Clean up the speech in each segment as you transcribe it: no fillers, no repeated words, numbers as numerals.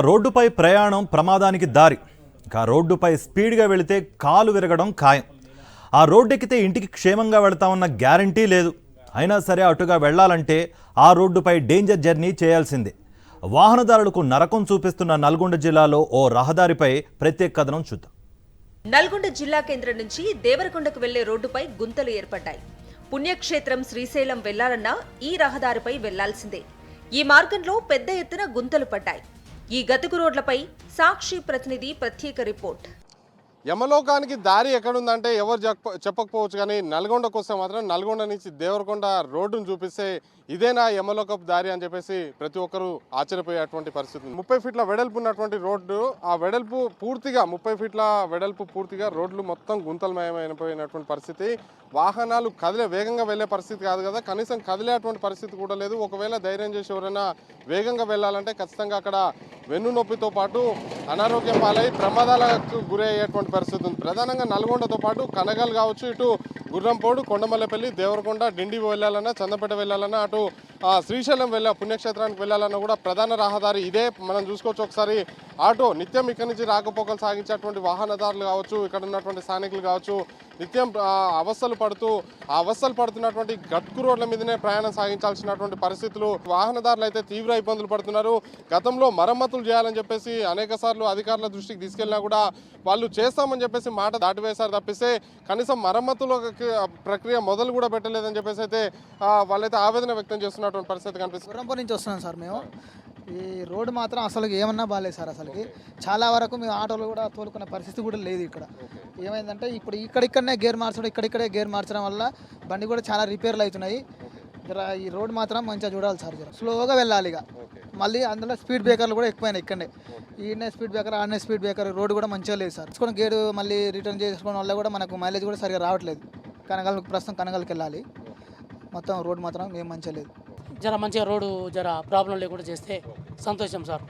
రోడ్డుపై ప్రయాణం ప్రమాదానికి దారి. రోడ్డుపై స్పీడ్గా వెళితే కాలు విరగడం ఖాయం. ఆ రోడ్డెక్కితే ఇంటికి క్షేమంగా వెళ్తామన్న గ్యారంటీ లేదు. అయినా సరే అటుగా వెళ్లాలంటే ఆ రోడ్డుపై డేంజర్ జర్నీ చేయాల్సిందే. వాహనదారులకు నరకం చూపిస్తున్న నల్గొండ జిల్లాలో ఓ రహదారిపై ప్రత్యేక కథనం చూద్దాం. నల్గొండ జిల్లా కేంద్రం నుంచి దేవరకొండకు వెళ్లే రోడ్డుపై గుంతలు ఏర్పడ్డాయి. పుణ్యక్షేత్రం శ్రీశైలం వెళ్లాలన్నా ఈ రహదారిపై వెళ్లాల్సిందే. ఈ మార్గంలో పెద్ద ఎత్తున గుంతలు పడ్డాయి. ఈ గతుకు రోడ్లపై సాక్షి ప్రతినిధి ప్రత్యేక రిపోర్ట్. యమలోకానికి దారి ఎక్కడుందంటే ఎవరు చెప్పకపోవచ్చు, కానీ నల్గొండకు వస్తే మాత్రం నల్గొండ నుంచి దేవరకొండ రోడ్డును చూపిస్తే ఇదేనా యమలోకపు దారి అని చెప్పేసి ప్రతి ఒక్కరూ ఆశ్చర్యపోయేటువంటి పరిస్థితి. 30 ఫీట్ల వెడల్పు ఉన్నటువంటి రోడ్డు, ఆ వెడల్పు పూర్తిగా 30 ఫీట్ల వెడల్పు పూర్తిగా రోడ్లు మొత్తం గుంతలమయమైపోయినటువంటి పరిస్థితి. వాహనాలు వేగంగా వెళ్లే పరిస్థితి కాదు కదా, కనీసం కదిలేటువంటి పరిస్థితి కూడా లేదు. ఒకవేళ ధైర్యం చేసి ఎవరైనా వేగంగా వెళ్ళాలంటే ఖచ్చితంగా అక్కడ వెన్ను నొప్పితో పాటు అనారోగ్యం పాలై ప్రమాదాలకు గురయ్యేటువంటి పరిస్థితి ఉంది. ప్రధానంగా నల్గొండతో పాటు కనగల్ కావచ్చు, ఇటు గుర్రంపోడు, కొండమల్లపల్లి, దేవరకొండ, డిండి వెళ్ళాలన్నా, చందపేట వెళ్ళాలన్నా, అటు శ్రీశైలం పుణ్యక్షేత్రానికి వెళ్ళాలన్నా కూడా ప్రధాన రహదారి ఇదే. మనం చూసుకోవచ్చు ఒకసారి. ఆటో నిత్యం ఇక్కడి నుంచి రాకపోకలు సాగించేటువంటి వాహనదారులు కావచ్చు, ఇక్కడ ఉన్నటువంటి స్థానికులు కావచ్చు, నిత్యం అవస్థలు పడుతున్నటువంటి గట్కు రోడ్ల మీదనే ప్రయాణం సాగించాల్సినటువంటి పరిస్థితులు. వాహనదారులు అయితే తీవ్ర ఇబ్బందులు పడుతున్నారు. గతంలో మరమ్మతులు చేయాలని చెప్పేసి అనేక సార్లు అధికారుల దృష్టికి తీసుకెళ్ళినా కూడా వాళ్ళు చేస్తామని చెప్పేసి మాట దాటివేశారు తప్పిస్తే కనీసం మరమ్మతుల ప్రక్రియ మొదలు కూడా పెట్టలేదని చెప్పేసి అయితే వాళ్ళైతే ఆవేదన వ్యక్తం చేస్తున్నటువంటి పరిస్థితి కనిపిస్తుంది. గుర్రంపూర్ నుంచి వస్తున్నాం సార్ మేము. ఈ రోడ్డు మాత్రం అసలు ఏమన్నా బాగాలేదు సార్. అసలుకి చాలా వరకు మేము ఆటోలు కూడా తోలుకునే పరిస్థితి కూడా లేదు. ఇక్కడ ఏమైందంటే ఇప్పుడు ఇక్కడిక్కడనే గేర్ మార్చడం, ఇక్కడిక్కడే గేర్ మార్చడం వల్ల బండి కూడా చాలా రిపేర్లు అవుతున్నాయి. ఈ రోడ్ మాత్రం మంచిగా చూడాలి సార్. స్లోగా వెళ్ళాలి. ఇక మళ్ళీ అందులో స్పీడ్ బ్రేకర్లు కూడా ఎక్కువైనాయి. ఇక్కడనే ఈయనే స్పీడ్ బ్రేకర్, ఆడనే స్పీడ్ బ్రేకర్, రోడ్డు కూడా మంచిగా లేదు సార్. తీసుకొని గేడు మళ్ళీ రిటర్న్ చేసుకోవడం వల్ల కూడా మనకు మైలేజ్ కూడా సరిగా రావట్లేదు. ప్రస్తుతం కనగల్కి వెళ్ళాలి. మొత్తం రోడ్ మాత్రం ఏం మంచిగా లేదు. జర మంచిగా రోడ్డు జర ప్రాబ్లం లేకుండా చేస్తే సంతోషం సార్.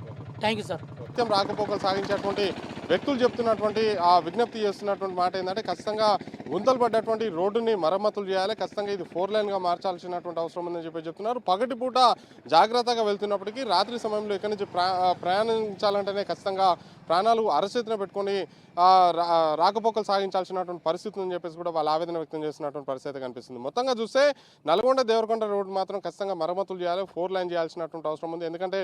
Thank you sir. నిత్యం రాకపోకలు సాగించేటువంటి వ్యక్తులు చెప్తున్నటువంటి విజ్ఞప్తి చేస్తున్నటువంటి మాట ఏంటంటే ఖచ్చితంగా గుంతలు పడ్డటువంటి రోడ్డుని మరమ్మతులు చేయాలి. ఖచ్చితంగా ఇది 4 లైన్గా మార్చాల్సినటువంటి అవసరం ఉందని చెప్తున్నారు. పగటిపూట జాగ్రత్తగా వెళ్తున్నప్పటికీ రాత్రి సమయంలో ఇక్కడి నుంచి ప్రయాణించాలంటేనే ఖచ్చితంగా ప్రాణాలు అరచేతిన పెట్టుకొని రాకపోకలు సాగించాల్సినటువంటి పరిస్థితి అని చెప్పేసి కూడా వాళ్ళు ఆవేదన వ్యక్తం చేస్తున్నటువంటి పరిస్థితి కనిపిస్తుంది. మొత్తంగా చూస్తే నల్గొండ దేవరకొండ రోడ్డు మాత్రం ఖచ్చితంగా మరమ్మతులు చేయాలి, 4 లైన్ చేయాల్సినటువంటి అవసరం ఉంది. ఎందుకంటే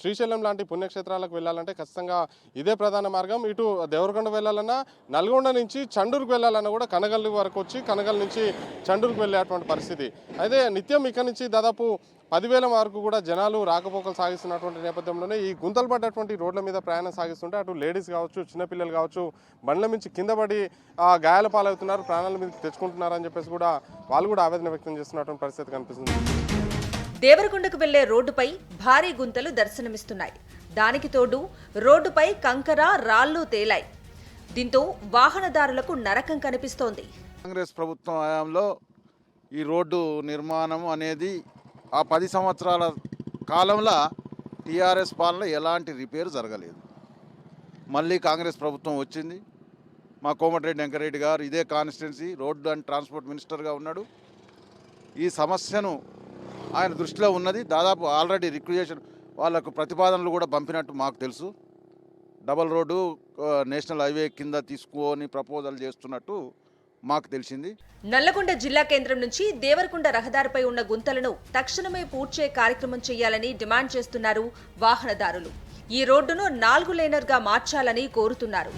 శ్రీశైలం లాంటి పుణ్యక్షేత్రాలకు వెళ్ళాలంటే ఖచ్చితంగా ఇదే ప్రధాన మార్గం. ఇటు దేవరకొండ వెళ్ళాలన్నా, నల్గొండ నుంచి చండూరుకు వెళ్ళాలన్నా కూడా కనగల్ వరకు వచ్చి కనగల్ నుంచి చండూరుకు వెళ్ళేటువంటి పరిస్థితి. అయితే నిత్యం ఇక్కడ నుంచి దాదాపు 10,000 వరకు కూడా జనాలు రాకపోకలు సాగిస్తున్నటువంటి నేపథ్యంలోనే ఈ గుంతలు పడ్డటువంటి రోడ్ల మీద ప్రయాణం సాగిస్తుంటే అటు లేడీస్ కావచ్చు, చిన్నపిల్లలు కావచ్చు, బండ్ల నుంచి కింద పడి గాయాల పాలవుతున్నారు, ప్రాణాల మీద తెచ్చుకుంటున్నారని చెప్పేసి కూడా వాళ్ళు కూడా ఆవేదన వ్యక్తం చేస్తున్నటువంటి పరిస్థితి కనిపిస్తుంది. దేవరకొండకు వెళ్లే రోడ్డుపై భారీ గుంతలు దర్శనమిస్తున్నాయి. దానికి తోడు రోడ్డుపై కంకర, రాళ్లు తేలాయి. దీంతో వాహనదారులకు నరకం కనిపిస్తోంది. కాంగ్రెస్ ప్రభుత్వం హయాంలో ఈ రోడ్డు నిర్మాణం అనేది ఆ 10 సంవత్సరాల కాలంలో టీఆర్ఎస్ పాలన ఎలాంటి రిపేర్ జరగలేదు. మళ్ళీ కాంగ్రెస్ ప్రభుత్వం వచ్చింది. మా కోమటిరెడ్డి వెంకరెడ్డి గారు ఇదే కాన్స్టిట్యున్సీ రోడ్డు అండ్ ట్రాన్స్పోర్ట్ మినిస్టర్గా ఉన్నాడు. ఈ సమస్యను ఆయన దృష్టిలో ఉన్నది. దాదాపు ఆల్రెడీ రిక్రియేషన్ వాళ్ళకు ప్రతిపాదనలు కూడా పంపినట్టు మాకు తెలుసు. డబల్ రోడ్డు నేషనల్ హైవే కింద తీసుకొని ప్రపోజల్ చేస్తున్నట్టు మాకు తెలిసింది. నల్లగొండ జిల్లా కేంద్రం నుంచి దేవరకొండ రహదారిపై ఉన్న గుంతలను తక్షణమే పూడ్చే కార్యక్రమం చేయాలని డిమాండ్ చేస్తున్నారు వాహనదారులు. ఈ రోడ్డును 4 లైనర్గా మార్చాలని కోరుతున్నారు.